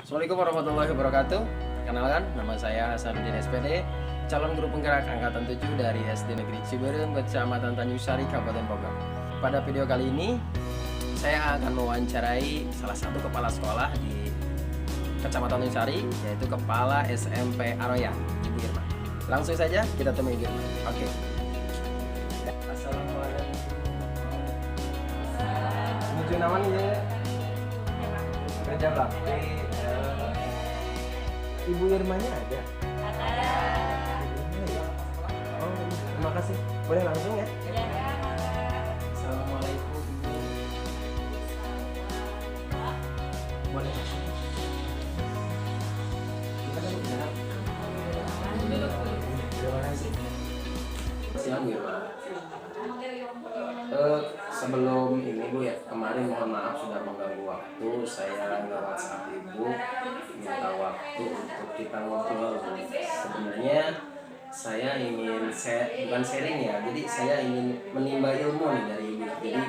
Assalamualaikum warahmatullahi wabarakatuh. Kenalkan, nama saya Hasanuddin SPD, calon guru penggerak angkatan 7 dari SD Negeri Ciberem, Kecamatan Tanjung Sari, Kabupaten Bogor. Pada video kali ini, saya akan mewawancarai salah satu kepala sekolah di Kecamatan Tanjung Sari, yaitu Kepala SMP Aroya, Ibu Irma. Langsung saja kita temui Ibu Irma. Oke. Assalamualaikum. Menuju nama nih ya. Kerja bakti. Ibu Irmanya ada? Ada. Oh, terima kasih. Boleh langsung ya? Assalamualaikum. Boleh langsung. Kita kan udah. Terima kasih. Siang Bu Irma. Sebelum ini Bu ya, kemarin mohon maaf sudah mengganggu waktu. Saya nge-WhatsApp Ibu minta waktu untuk kita ngobrol. Sebenarnya saya ingin bukan sharing ya, jadi saya ingin menimba ilmu nih dari Ibu. Jadi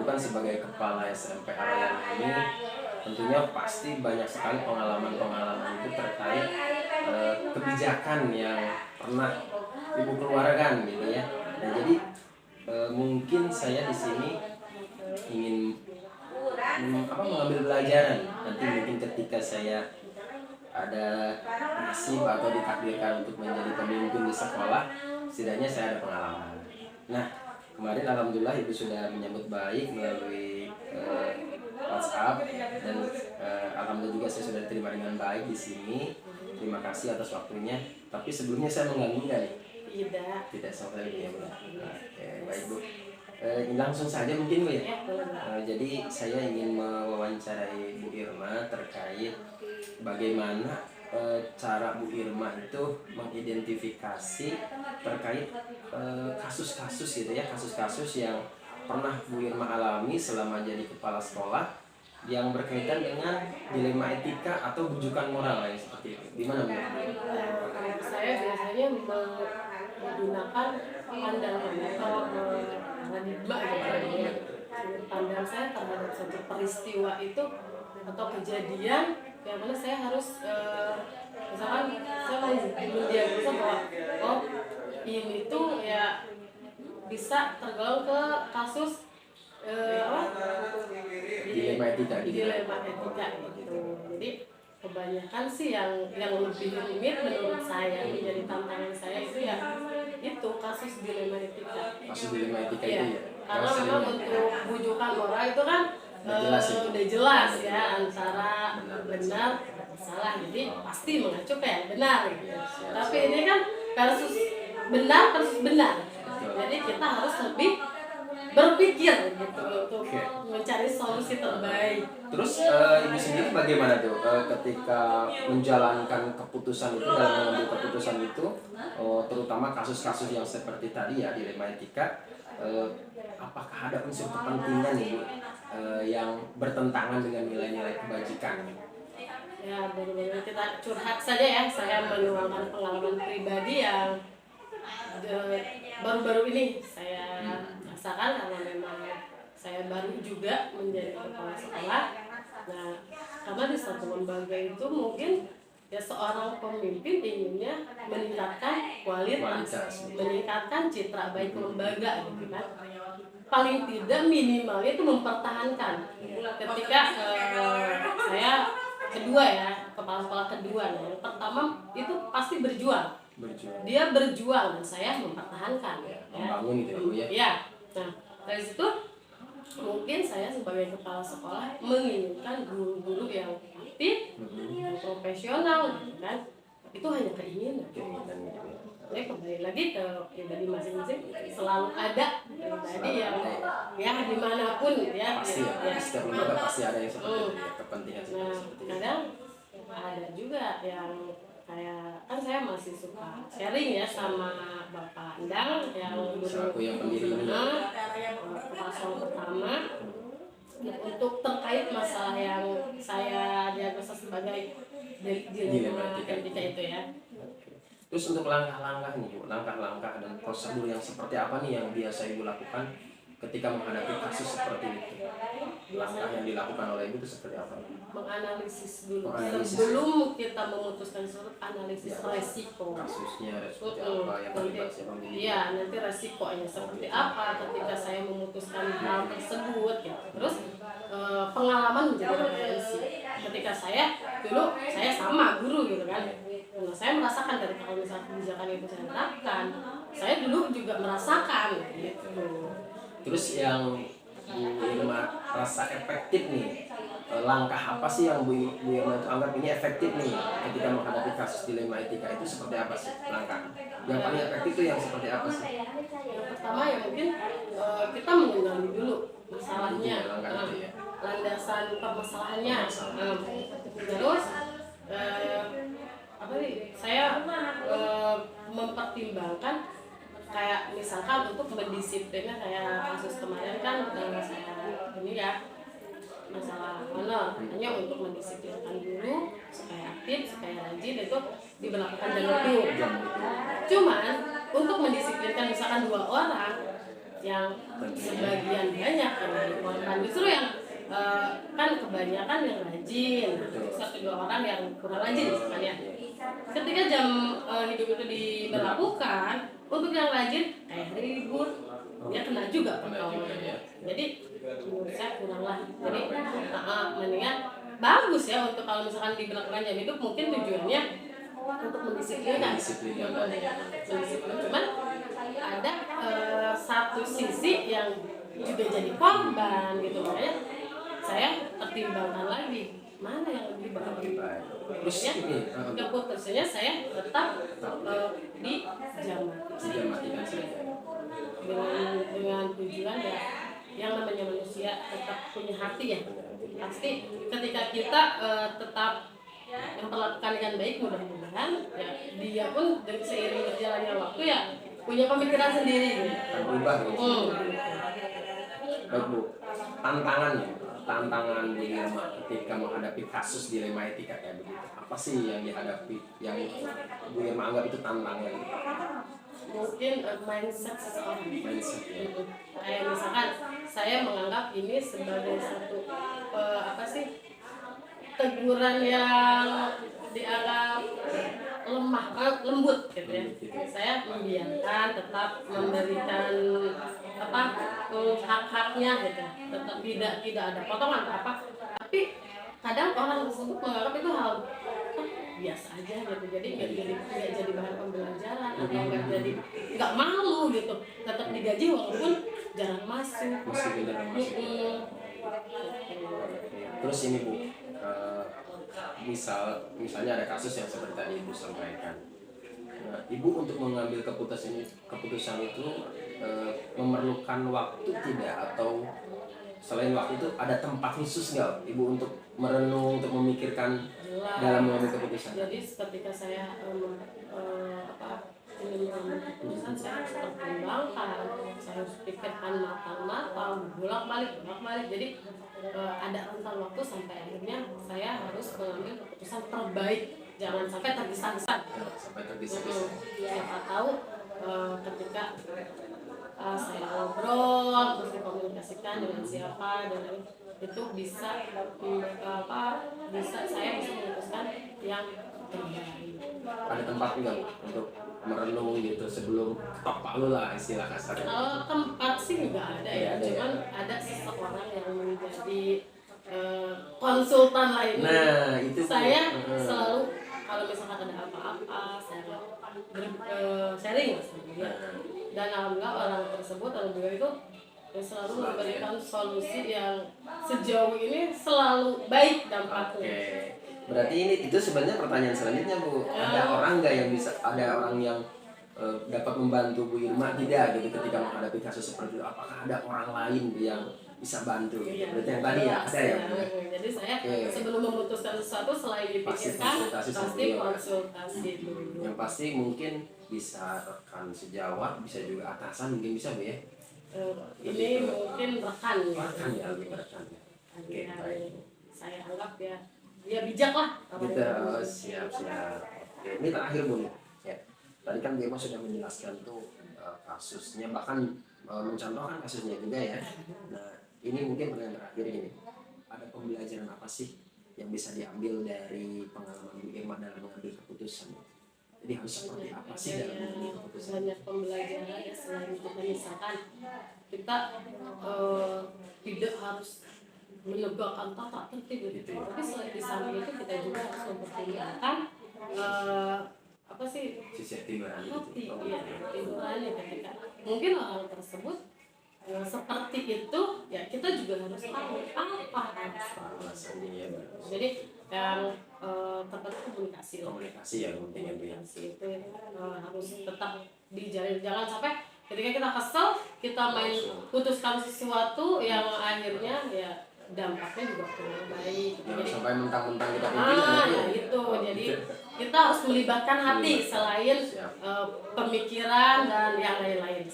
bukan sebagai kepala SMP Aroyan ini, tentunya pasti banyak sekali pengalaman-pengalaman itu terkait kebijakan yang pernah Ibu keluarkan gitu ya. Nah jadi mungkin saya di sini ingin mengambil pelajaran nanti mungkin ketika saya ada nasib atau ditakdirkan untuk menjadi pemimpin di sekolah, setidaknya saya ada pengalaman. Nah kemarin alhamdulillah Ibu sudah menyambut baik melalui WhatsApp dan alhamdulillah juga saya sudah diterima dengan baik di sini. Terima kasih atas waktunya. Tapi sebelumnya saya mengganggu nggak nih? Tidak sama sekali ya Bu. Oke, baik Bu. Langsung saja mungkin Bu ya. Jadi saya ingin mewawancarai Bu Irma terkait bagaimana cara Bu Irma itu mengidentifikasi terkait kasus-kasus gitu ya, kasus-kasus yang pernah Bu Irma alami selama jadi kepala sekolah yang berkaitan dengan dilema etika atau bujukan moral yang seperti itu. Gimana Bu? Saya biasanya menggunakan pandangan atau paradigma gitu ya. Pandangan saya terhadap satu peristiwa itu atau kejadian yang mana saya harus misalkan saya mau mendiagnosa bahwa oh ini tuh ya bisa tergolong ke kasus dilema etika gitu. Jadi kebanyakan sih yang lebih rumit menurut saya menjadi tantangan saya itu ya itu kasus dilema etika. Kasus dilema etika Ya, itu ya. karena memang untuk bujukan moral itu kan udah jelas ya antara benar dan salah, jadi pasti mengacu ke yang benar gitu. Tapi ini kan versus benar, jadi kita harus lebih berpikir gitu untuk mencari solusi terbaik. Terus Ibu sendiri bagaimana tuh ketika menjalankan keputusan itu, dalam mengambil keputusan itu, terutama kasus-kasus yang seperti tadi ya dilema etika, apakah ada unsur kepentingan nih Bu yang bertentangan dengan nilai-nilai kebajikan? Ya benar-benar kita curhat saja ya, saya menuangkan pengalaman pribadi yang baru-baru ini saya rasakan karena memang saya baru juga menjadi kepala sekolah. Nah, karena di satu lembaga itu mungkin ya seorang pemimpin inginnya meningkatkan kualitas, meningkatkan citra baik lembaga gitu kan. Paling tidak minimalnya itu mempertahankan. Ketika saya kedua ya, kepala sekolah kedua, nah yang pertama itu pasti berjuang. Dia berjuang dan saya mempertahankan ya. Membangun gitu ya Bu ya. Ya. Nah, dari situ mungkin saya sebagai kepala sekolah menginginkan guru-guru yang aktif, yang profesional gitu kan. Itu hanya keinginan. Jadi kembali lagi ke pribadi masing-masing, selalu ada pribadi yang ya dimanapun ya Pasti ya, setiap lembaga pasti ada yang seperti itu ya, kepentingan nah, seperti itu. kadang ada juga yang kayak kan saya masih suka sharing ya sama Bapak Endang yang Selaku yang pendiri ini kepala sekolah pertama untuk terkait masalah yang saya diagnosa sebagai dilema etika itu ya. Terus untuk langkah-langkah nih Bu, langkah-langkah dan prosedur yang seperti apa nih yang biasa Ibu lakukan ketika menghadapi kasus seperti itu, langkah yang dilakukan oleh ibu itu seperti apa? Menganalisis dulu Menganalisis. sebelum kita memutuskan sesuatu, analisis resiko Kasusnya seperti apa yang terlibat siapa ini? iya, nanti resikonya seperti apa ketika saya memutuskan hal tersebut gitu. Terus pengalaman menjadi referensi. Ketika saya dulu saya sama guru gitu kan, nah, saya merasakan dari kalau misalnya kebijakan itu saya terapkan, saya dulu juga merasakan gitu. Terus yang Bu Irma rasa efektif nih, langkah apa sih yang Bu Irma itu anggap ini efektif nih ketika menghadapi kasus dilema etika itu seperti apa sih langkah? Yang paling efektif itu yang seperti apa sih? Yang pertama ya mungkin kita mengenali dulu masalahnya, Langkah itu ya. landasan permasalahannya. Terus apa nih? Saya mempertimbangkan kayak misalkan untuk mendisiplinnya, kayak kasus kemarin kan saya ini ya masalah honor, hanya untuk mendisiplinkan guru supaya aktif, supaya rajin, itu diberlakukan jam itu. Cuman untuk mendisiplinkan misalkan 2 orang yang sebagian banyak yang korban, justru yang kan kebanyakan yang rajin, 1-2 orang yang kurang rajin misalkan ya. Ketika jam hidup itu diberlakukan untuk yang rajin kayak libur, dia kena juga potongan. Jadi menurut saya kurang lah. Jadi mendingan bagus ya untuk kalau misalkan diberlakukan jam hidup, mungkin tujuannya untuk mendisiplinkan. Cuman ada satu sisi yang juga jadi korban gitu, makanya saya pertimbangkan lagi mana yang lebih baik. Terus ini Keputusannya saya tetap di jam matikan saja. dengan tujuan ya, yang namanya manusia tetap punya hati ya. Pasti ketika kita tetap memperlakukan dengan baik, mudah-mudahan ya dia pun dengan seiring berjalannya waktu ya punya pemikiran sendiri gitu. Berubah gitu. Baik Bu, tantangan Bu Irma ketika menghadapi kasus dilema etika kayak begitu, apa sih yang dihadapi, yang Bu Irma anggap itu tantangan? Mungkin mindset seseorang. Mindset ya. Kayak misalkan saya menganggap ini sebagai satu apa sih, teguran yang dianggap lemah, lembut gitu ya. Saya membiarkan, tetap memberikan apa hak-haknya gitu, tetap tidak ada potongan apa. Tapi kadang orang tersebut menganggap itu hal biasa aja gitu, jadi nggak jadi bahan pembelajaran atau nggak malu gitu, tetap digaji walaupun jarang masuk. Terus ini Bu, misalnya ada kasus yang seperti tadi Ibu sampaikan, Ibu untuk mengambil keputusan itu memerlukan waktu tidak, atau selain waktu itu ada tempat khusus nggak Ibu untuk merenung, untuk memikirkan dalam mengambil keputusan? Jadi ketika saya ingin mengambil keputusan, saya harus pertimbangkan, saya harus pikirkan matang-matang, bolak-balik. Jadi ada rentang waktu sampai akhirnya saya harus mengambil keputusan terbaik, jangan sampai tergesa-gesa. Siapa tahu ketika saya ngobrol terus dikomunikasikan dengan siapa, dan itu bisa saya bisa memutuskan yang terbaik. Ada tempat nggak untuk merenung gitu sebelum ketok palu lah istilah kasarnya? Kalau tempat sih nggak ada ya, cuman ada seseorang yang menjadi konsultan lainnya. Nah itu saya selalu kalau misalkan ada apa-apa saya sharing sama dia, dan alhamdulillah orang beliau itu selalu memberikan solusi yang sejauh ini selalu baik dampaknya. Berarti itu sebenarnya pertanyaan selanjutnya Bu, ada orang nggak yang bisa, ada orang yang dapat membantu Bu Irma tidak gitu ketika menghadapi kasus seperti itu? Apakah ada orang lain yang bisa bantu? Berarti yang tadi ya ada ya Bu. Jadi saya sebelum memutuskan sesuatu selain dipikirkan pasti konsultasi dulu. Yang pasti mungkin bisa rekan sejawat, bisa juga atasan, mungkin bisa Bu ya. Ini mungkin rekan ya. Lebih rekan ya. Baik. Saya anggap ya dia bijak lah. Gitu, siap. Oke, ini terakhir Bu. Ya. Tadi kan Bu Irma sudah menjelaskan tuh kasusnya, bahkan mencontohkan kasusnya juga ya. Nah, ini mungkin pertanyaan terakhir ini. Ada pembelajaran apa sih yang bisa diambil dari pengalaman Bu Irma dalam mengambil keputusan? Jadi harus seperti apa sih dalam mengambil keputusan? Banyak pembelajaran ya, selain kita misalkan kita tidak harus menegakkan tata tertib gitu. Tapi selain di samping itu kita juga harus mempertimbangkan apa sih Sisi hati nurani hati gitu. ya, nurani ketika mungkin orang tersebut seperti itu ya, kita juga harus tahu apa Alasannya ya, jadi yang terpenting komunikasi lah. komunikasi ya penting ya Bu ya. Komunikasi itu harus tetap dijalin, jangan sampai ketika kita kesel kita main putuskan sesuatu yang akhirnya ya dampaknya juga kurang baik. Jangan Jadi sampai mentang-mentang kita pimpinan ya itu jadi kita harus melibatkan hati selain pemikiran dan yang lain-lain.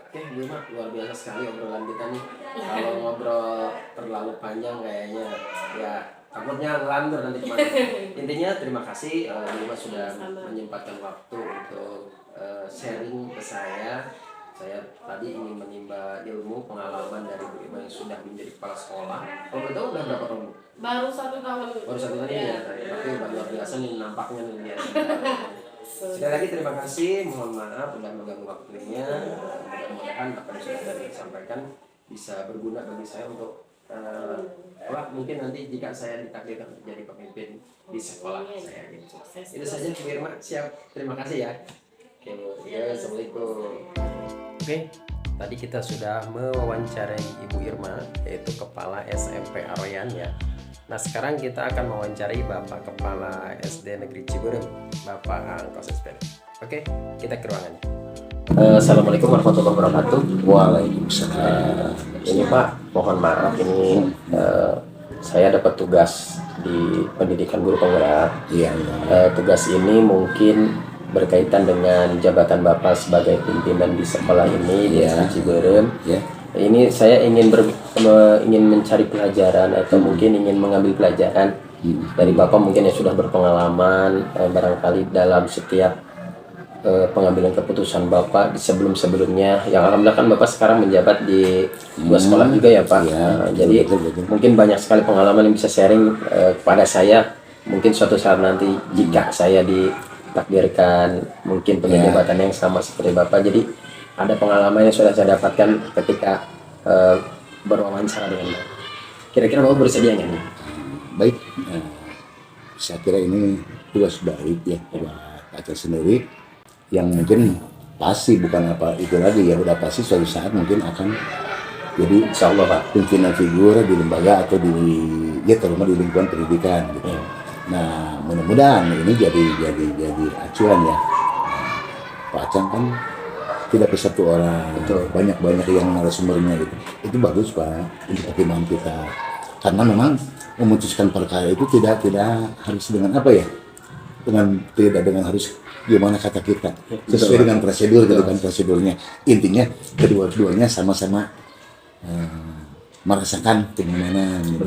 Oke, Bu Irma, luar biasa sekali obrolan kita nih. Kalau ngobrol terlalu panjang kayaknya ya takutnya ngelantur nanti kemana. Intinya terima kasih Bu Irma sudah menyempatkan waktu untuk sharing ke saya. Saya tadi ingin menimba ilmu pengalaman dari Bu Irma yang sudah menjadi kepala sekolah. Kalau betul udah berapa tahun? Baru 1 tahun. Baru 1 tahun ya. Tapi udah luar biasa nih nampaknya nih dia. Sekali lagi terima kasih, mohon maaf udah mengganggu waktunya. Mudah-mudahan apa yang sudah saya sampaikan bisa berguna bagi saya untuk mungkin nanti jika saya ditakdirkan menjadi pemimpin di sekolah saya gitu. Itu saja Bu Irma, siap. Terima kasih ya. Oke, ya, assalamualaikum. Oke, tadi kita sudah mewawancarai Ibu Irma, yaitu Kepala SMP Aroyan ya. Nah sekarang kita akan mewawancarai Bapak Kepala SD Negeri Ciberem, Bapak Angkos SPD. Oke, kita ke ruangannya. Assalamualaikum warahmatullahi wabarakatuh. Waalaikumsalam. Ini Pak, mohon maaf ini saya dapat tugas di pendidikan guru penggerak. Iya. Tugas ini mungkin berkaitan dengan jabatan Bapak sebagai pimpinan di sekolah ini di SD Ciberem. Ya. Ini saya ingin ingin mencari pelajaran atau mungkin ingin mengambil pelajaran dari Bapak mungkin yang sudah berpengalaman barangkali dalam setiap pengambilan keputusan Bapak di sebelum-sebelumnya yang alhamdulillah kan Bapak sekarang menjabat di 2 sekolah juga ya Pak. Ya, Jadi betul. mungkin banyak sekali pengalaman yang bisa sharing kepada saya mungkin suatu saat nanti jika saya ditakdirkan mungkin punya jabatan yang sama seperti Bapak. Jadi ada pengalaman yang sudah saya dapatkan ketika berwawancara dengan Bapak. Kira-kira Bapak bersedia nggak nih? Baik. Saya kira ini tugas baik ya buat Aceh sendiri yang mungkin pasti bukan apa itu lagi ya, udah pasti suatu saat mungkin akan jadi Insya Allah Pak. pimpinan figur di lembaga atau di terutama di lingkungan pendidikan gitu. Nah mudah-mudahan ini jadi acuan ya. Pak Aceh kan tidak ke satu orang, banyak yang narasumbernya gitu. Itu bagus Pak untuk pertimbangan kita. Karena memang memutuskan perkara itu tidak harus dengan apa ya, tidak dengan harus gimana kata kita, sesuai dengan prosedur gitu kan prosedurnya. Intinya kedua-duanya sama-sama merasakan kenyamanan gitu.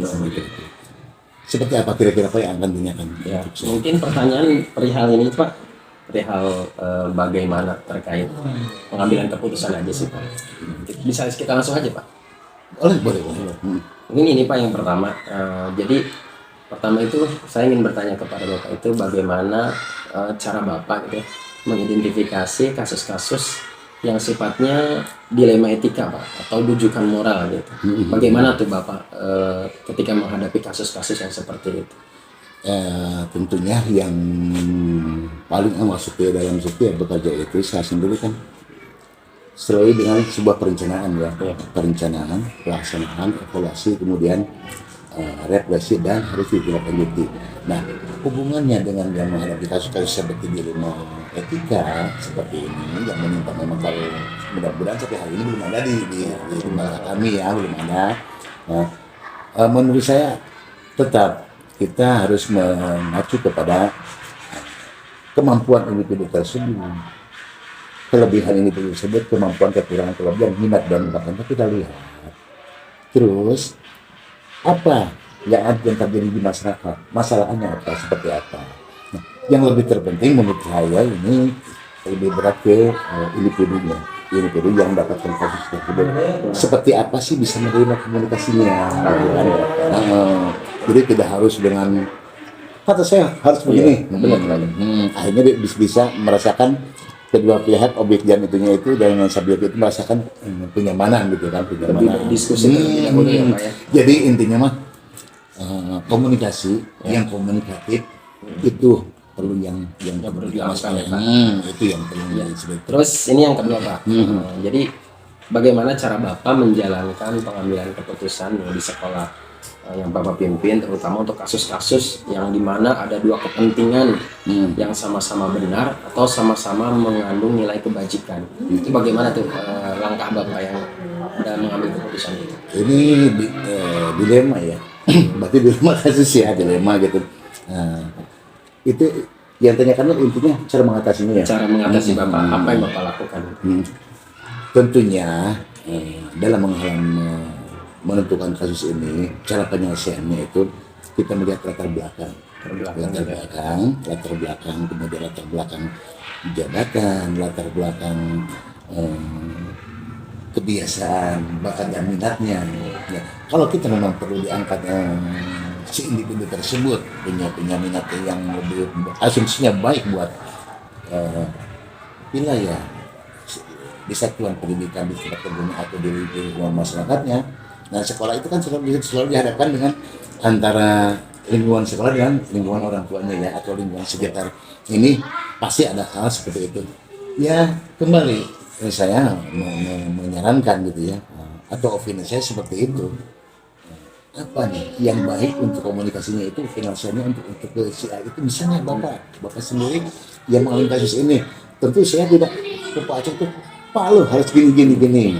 Seperti apa kira-kira Pak yang akan ditanyakan? Ya, mungkin pertanyaan perihal ini Pak. Perihal bagaimana terkait pengambilan keputusan aja sih Pak. Bisa kita langsung aja Pak. Boleh. Ini Pak yang pertama. Jadi pertama itu saya ingin bertanya kepada Bapak itu bagaimana cara Bapak gitu ya, mengidentifikasi kasus-kasus yang sifatnya dilema etika Pak atau rujukan moral gitu. Bagaimana tuh Bapak ketika menghadapi kasus-kasus yang seperti itu? Tentunya yang paling masuk ke dalam setiap bekerja itu saya sendiri kan selalu dengan sebuah perencanaan ya, perencanaan, pelaksanaan, evaluasi, kemudian refleksi dan harus ditindaklanjuti. Nah hubungannya dengan yang menghadapi kasus-kasus seperti dilema etika seperti ini yang menimpa memang kalau mudah-mudahan sampai hari ini belum ada di lembaga kami ya, belum ada. Nah, menurut saya tetap kita harus mengacu kepada kemampuan individu tersebut, kelebihan individu tersebut, kemampuan, kekurangan, kelebihan, minat dan bakatnya kita lihat. Terus apa yang terjadi di masyarakat, masalahnya apa, seperti apa. Nah, yang lebih terpenting menurut saya ini lebih berat ke individunya. individu yang mendapatkan kasus tersebut seperti apa sih bisa menerima komunikasinya, kan? Jadi tidak harus dengan kata saya harus begini, akhirnya dia bisa merasakan kedua pihak objek dan itunya itu dengan subjek itu merasakan kenyamanan gitu kan, kenyamanan. Diskusi terlebih dahulu ya Pak ya. Jadi intinya mah komunikasi yang komunikatif itu perlu yang perlu dilakukan, dilakukan, Pak. itu yang perlu disebut. Terus ini yang kedua Pak. Jadi bagaimana cara Bapak menjalankan pengambilan keputusan di sekolah yang Bapak pimpin, terutama untuk kasus-kasus yang dimana ada dua kepentingan yang sama-sama benar atau sama-sama mengandung nilai kebajikan. Itu bagaimana tuh langkah Bapak yang dalam mengambil keputusan itu? Ini dilema ya. Berarti dilema kasus ya, dilema gitu. Itu yang tanyakan intinya cara mengatasinya ya. Cara mengatasi Bapak, apa yang Bapak lakukan? Tentunya dalam menentukan kasus ini, cara penyelesaiannya itu kita melihat latar belakang, kemudian latar belakang jabatan, latar belakang kebiasaan, bakat dan minatnya. Ya, kalau kita memang perlu diangkat si individu tersebut punya minat yang lebih asumsinya baik buat wilayah di satuan pendidikan di tempat kerjanya atau di lingkungan masyarakatnya. Nah, sekolah itu kan selalu dihadapkan dengan antara lingkungan sekolah dengan lingkungan orang tuanya ya, atau lingkungan sekitar. Ini pasti ada hal seperti itu. Ya, kembali saya menyarankan gitu ya, atau opini saya seperti itu. Apa nih yang baik untuk komunikasinya itu, finansialnya untuk si A itu misalnya Bapak sendiri yang mengalami kasus ini. Tentu saya tidak ke Pak Aceh tuh, Pak lo harus gini.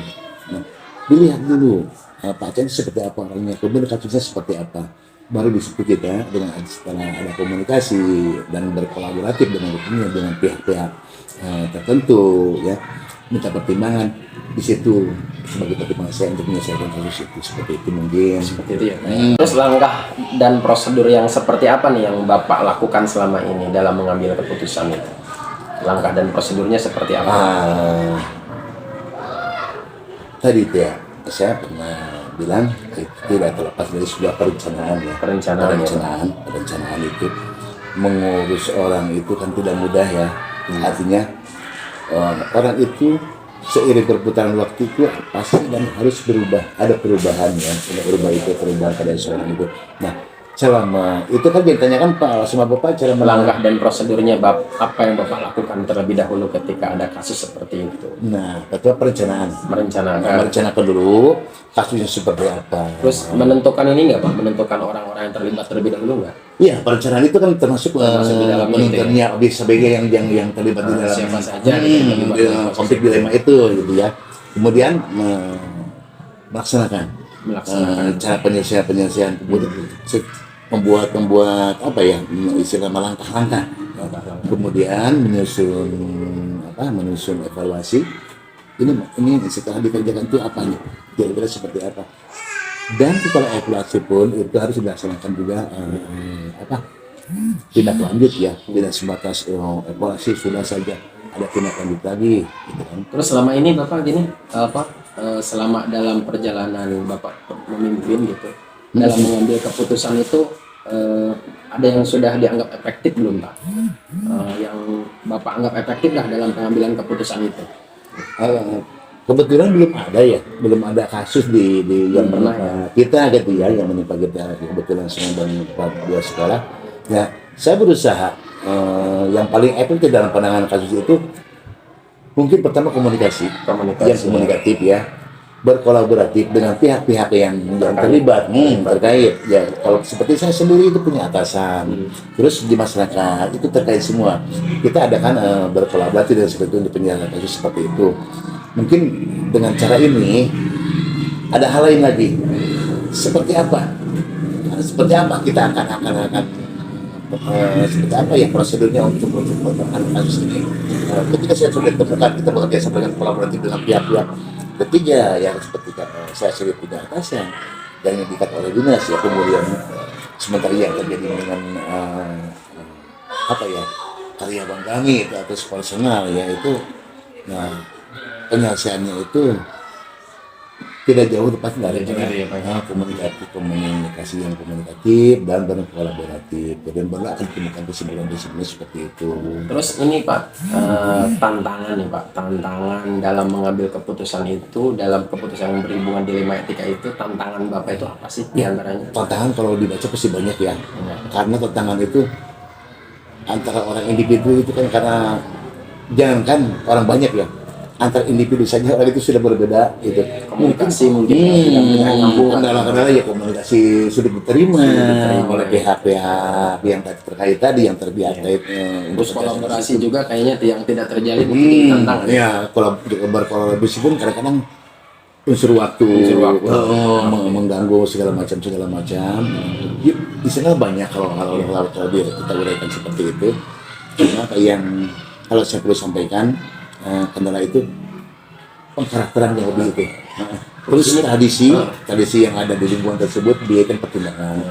Nah, dilihat dulu Pak Aceh seperti apa orangnya, kemudian kasusnya seperti apa, baru di situ kita setelah ada komunikasi dan berkolaboratif dengan pihak-pihak tertentu ya, minta pertimbangan di situ sebagai pertimbangan saya untuk menyelesaikan kasus itu, seperti itu mungkin. Seperti itu ya. Terus langkah dan prosedur yang seperti apa nih yang Bapak lakukan selama ini dalam mengambil keputusan itu? Langkah dan prosedurnya seperti apa? Tadi itu ya, saya pernah bilang itu tidak terlepas dari sebuah perencanaan ya. Perencanaan itu mengurus orang itu kan tidak mudah ya. Artinya orang itu seiring perputaran waktu itu pasti dan harus berubah, ada perubahan ya, perubahan pada seorang itu. Nah, selama itu kan ditanyakan Pak sama Bapak cara langkah dan prosedurnya apa yang Bapak lakukan terlebih dahulu ketika ada kasus seperti itu. Nah, itu merencanakan dulu kasusnya seperti apa. Terus menentukan ini nggak Pak, menentukan orang-orang yang terlibat terlebih dahulu nggak? Iya, perencanaan itu kan termasuk di dalam menentukannya objek sebagai yang terlibat di dalam siapa saja konflik dilema itu gitu ya. Kemudian melaksanakan cara penyelesaian kemudian membuat apa ya, istilah langkah-langkah, kemudian menyusun evaluasi ini setelah dikerjakan itu apa nih, kira-kira seperti apa, dan setelah evaluasi pun itu harus dilaksanakan juga tindak lanjut ya, tidak sebatas evaluasi sudah saja, ada tindak lanjut lagi gitu kan. Terus selama ini Bapak selama dalam perjalanan Bapak memimpin gitu, dalam mengambil keputusan itu ada yang sudah dianggap efektif belum Pak? Yang Bapak anggap efektif lah dalam pengambilan keputusan itu? Kebetulan belum ada kasus di yang pernah ya kita gitu ya, yang menimpa kita kebetulan semua dan dua sekolah ya. Saya berusaha yang paling efektif dalam penanganan kasus itu mungkin pertama komunikasi yang komunikatif ya, berkolaboratif dengan pihak-pihak yang terlibat terkait ya. Kalau seperti saya sendiri itu punya atasan, terus di masyarakat itu terkait semua, kita adakan berkolaborasi dengan seperti itu untuk penyelesaian kasus seperti itu. Mungkin dengan cara ini ada hal lain lagi, seperti apa kita akan seperti apa ya prosedurnya untuk menangani kasus ini. Ketika saya sudah temukan, kita bekerja sama dengan kolaboratif dengan pihak-pihak ketiga yang seperti saya sendiri punya atasan dan yang diikat oleh dinas ya, kemudian sementara yang terjadi dengan karyawan kami itu atau personal ya itu. Nah, penyelesaiannya itu tidak jauh lepas dari Dari ya, Pak. komunikasi yang komunikatif dan berkolaboratif, dan baru akan ditemukan kesimpulan-kesimpulan seperti itu. Terus ini Pak, tantangan nih Pak, tantangan dalam mengambil keputusan itu, dalam keputusan yang berhubungan dilema etika itu, tantangan Bapak itu apa sih diantaranya? Tantangan kalau dibaca pasti banyak ya, karena tantangan itu antara orang individu itu kan, karena jangankan orang banyak ya, antar individu saja orang itu sudah berbeda gitu. Komunikasi mungkin tidak nyambung. Kendala-kendala ya komunikasi sudah diterima oleh pihak-pihak yang terkait tadi, yang terkait Terus kolaborasi juga kayaknya yang tidak terjalin itu jadi tantangan. ya. Berkolaborasi pun kadang-kadang unsur waktu, mengganggu segala macam. Ya, di sana banyak kalau kita uraikan seperti itu. Cuma yang kalau saya perlu sampaikan, kendala itu pengkarakteran yang lebih itu. Terus tradisi yang ada di lingkungan tersebut dia kan pertimbangan.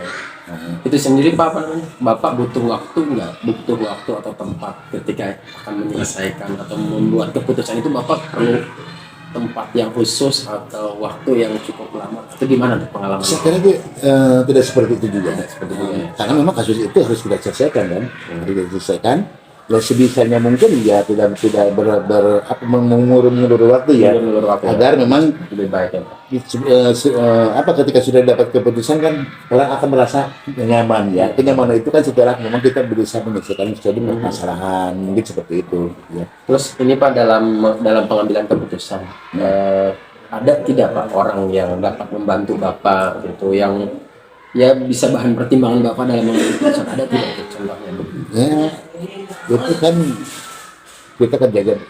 Itu sendiri Pak, apa namanya? Bapak butuh waktu nggak? Butuh waktu atau tempat ketika akan menyelesaikan atau membuat keputusan itu, Bapak perlu tempat yang khusus atau waktu yang cukup lama? Itu gimana tuh pengalaman? Saya kira tidak seperti itu juga. Karena memang kasus itu harus kita selesaikan kan, harus kita selesaikan. Ya sebisanya mungkin ya tidak mengulur waktu ya, agar memang lebih baik ya Pak. ketika sudah dapat keputusan kan orang akan merasa nyaman ya. Kenyamanan itu kan setelah memang kita berusaha menyelesaikan suatu permasalahan, mungkin seperti itu ya. Terus ini Pak, dalam pengambilan keputusan ada tidak Pak orang yang dapat membantu Bapak gitu, yang ya bisa bahan pertimbangan Bapak dalam mengambil keputusan, ada tidak itu contohnya? Ya, itu kan kita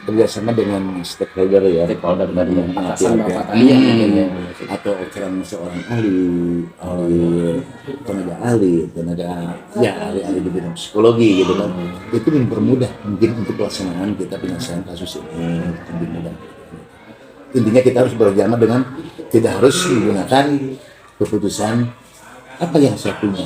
kerjasama dengan stakeholder ya, Stakeholder dari atasan Bapak tadi ya, mungkin ya. atau seorang ahli ahli di bidang psikologi gitu kan. Itu mempermudah mungkin untuk pelaksanaan kita penyelesaian kasus ini lebih mudah. Intinya kita harus bekerjasama dengan, tidak harus menggunakan keputusan apa yang saya punya,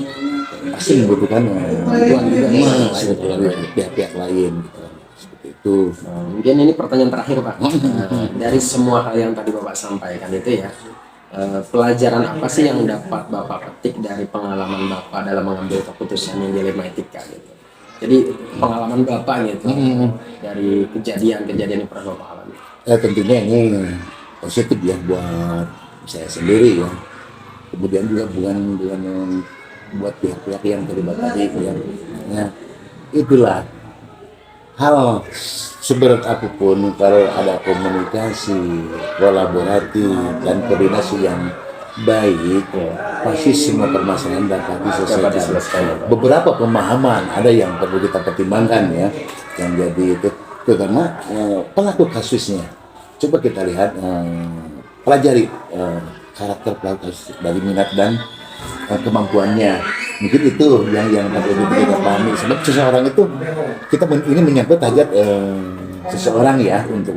pasti membutuhkan bantuan juga dari pihak-pihak lain gitu. Seperti itu. Mungkin ini pertanyaan terakhir Pak. Dari semua hal yang tadi Bapak sampaikan itu ya, pelajaran apa sih yang dapat Bapak petik dari pengalaman Bapak dalam mengambil keputusan yang dilema etika gitu? Jadi pengalaman Bapak gitu, dari kejadian-kejadian yang pernah Bapak alami. Tentunya ini positif ya buat saya sendiri ya. Kemudian juga bukan buat pihak-pihak yang terlibat tadi ya. Nah, itulah hal seberat apapun, kalau ada komunikasi, kolaborasi dan koordinasi yang baik, pasti semua permasalahan dapat diselesaikan. Beberapa pemahaman ada yang perlu kita pertimbangkan ya, yang jadi itu terutama pelaku kasusnya. Coba kita lihat, pelajari karakter pelaku kasus dari minat dan kemampuannya. Mungkin itu yang perlu kita pahami. Sebab seseorang itu, kita ini menyangkut hajat seseorang ya, untuk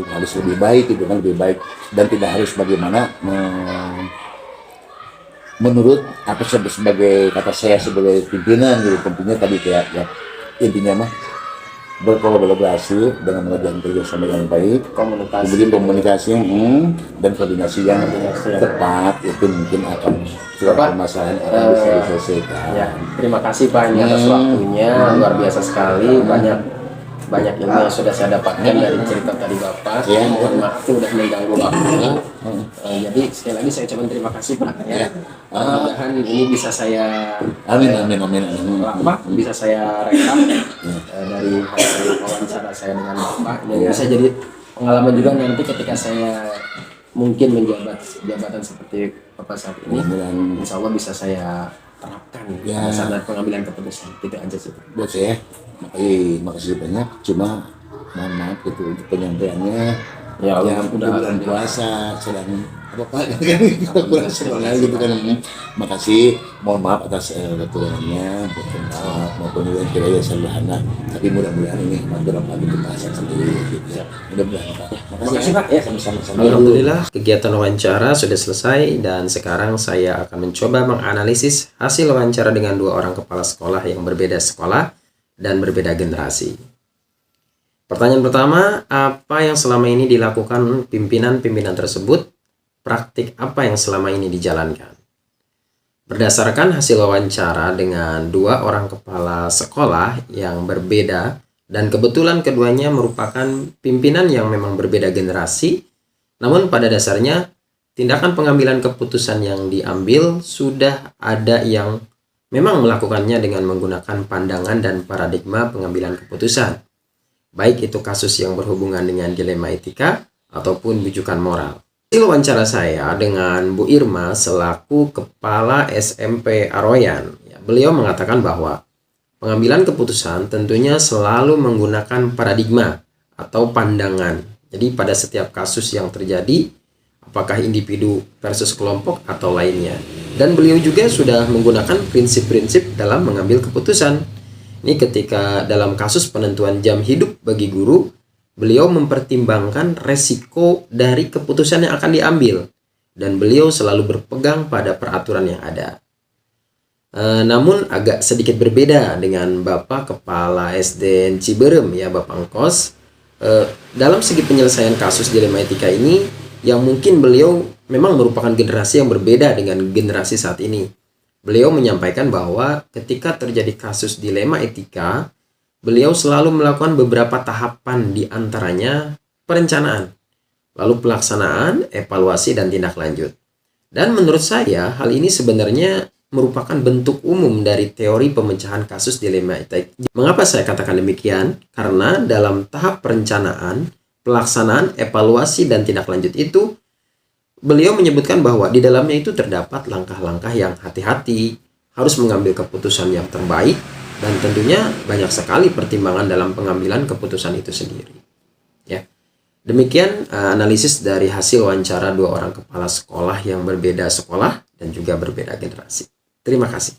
harus lebih baik, itu kan lebih baik, dan tidak harus bagaimana menurut apa sebagai kata saya sebagai pimpinan gitu. Tentunya tadi ya intinya mah berkolaborasi dengan mengerjakan kerjasama yang baik, komunikasi dan koordinasi yang tepat, itu mungkin akan permasalahan akan bisa diselesaikan. Ya, terima kasih Pak ini atas waktunya, luar biasa sekali, banyak ilmu yang sudah saya dapatkan dari cerita tadi Bapak. Mohon maaf sudah mengganggu waktunya. Jadi sekali lagi saya ucapkan terima kasih Pak ya. Mudah-mudahan ini bisa saya bisa saya rekam dari hasil wawancara saya dengan Bapak, dan bisa jadi pengalaman juga nanti ketika saya mungkin menjabat jabatan seperti Bapak saat ini. Insya Allah bisa saya terapkan pada saat pengambilan keputusan. Itu aja sih buat saya. Makasih banyak, cuma mohon maaf gitu untuk penyampaiannya ya, udah bulan puasa sedang kita puasa gitu kan. Makasih, mohon maaf atas kekurangannya, maaf maupun yang kira-kira sederhana, tapi mudah-mudahan ini dalam hal pembahasan sendiri gitu ya. Mudah-mudahan Pak. Makasih Pak ya, sama-sama. Alhamdulillah kegiatan wawancara sudah selesai, dan sekarang saya akan mencoba menganalisis hasil wawancara dengan 2 orang kepala sekolah yang berbeda sekolah dan berbeda generasi. Pertanyaan pertama, apa yang selama ini dilakukan pimpinan-pimpinan tersebut? Praktik apa yang selama ini dijalankan? Berdasarkan hasil wawancara dengan 2 orang kepala sekolah yang berbeda, dan kebetulan keduanya merupakan pimpinan yang memang berbeda generasi, namun pada dasarnya tindakan pengambilan keputusan yang diambil sudah ada yang memang melakukannya dengan menggunakan pandangan dan paradigma pengambilan keputusan. Baik itu kasus yang berhubungan dengan dilema etika ataupun bujukan moral. Hasil wawancara saya dengan Bu Irma selaku Kepala SMP Aroyan, beliau mengatakan bahwa pengambilan keputusan tentunya selalu menggunakan paradigma atau pandangan. Jadi pada setiap kasus yang terjadi, apakah individu versus kelompok atau lainnya. Dan beliau juga sudah menggunakan prinsip-prinsip dalam mengambil keputusan. Ini ketika dalam kasus penentuan jam hidup bagi guru, beliau mempertimbangkan resiko dari keputusan yang akan diambil. Dan beliau selalu berpegang pada peraturan yang ada. Namun agak sedikit berbeda dengan Bapak Kepala SD Ciberem, Bapak Engkos. Dalam segi penyelesaian kasus dilema etika ini, yang mungkin beliau memang merupakan generasi yang berbeda dengan generasi saat ini. Beliau menyampaikan bahwa ketika terjadi kasus dilema etika, beliau selalu melakukan beberapa tahapan, di antaranya perencanaan, lalu pelaksanaan, evaluasi, dan tindak lanjut. Dan menurut saya, hal ini sebenarnya merupakan bentuk umum dari teori pemecahan kasus dilema etika. Mengapa saya katakan demikian? Karena dalam tahap perencanaan, pelaksanaan, evaluasi, dan tindak lanjut itu, beliau menyebutkan bahwa di dalamnya itu terdapat langkah-langkah yang hati-hati, harus mengambil keputusan yang terbaik, dan tentunya banyak sekali pertimbangan dalam pengambilan keputusan itu sendiri. Demikian analisis dari hasil wawancara 2 orang kepala sekolah yang berbeda sekolah dan juga berbeda generasi. Terima kasih.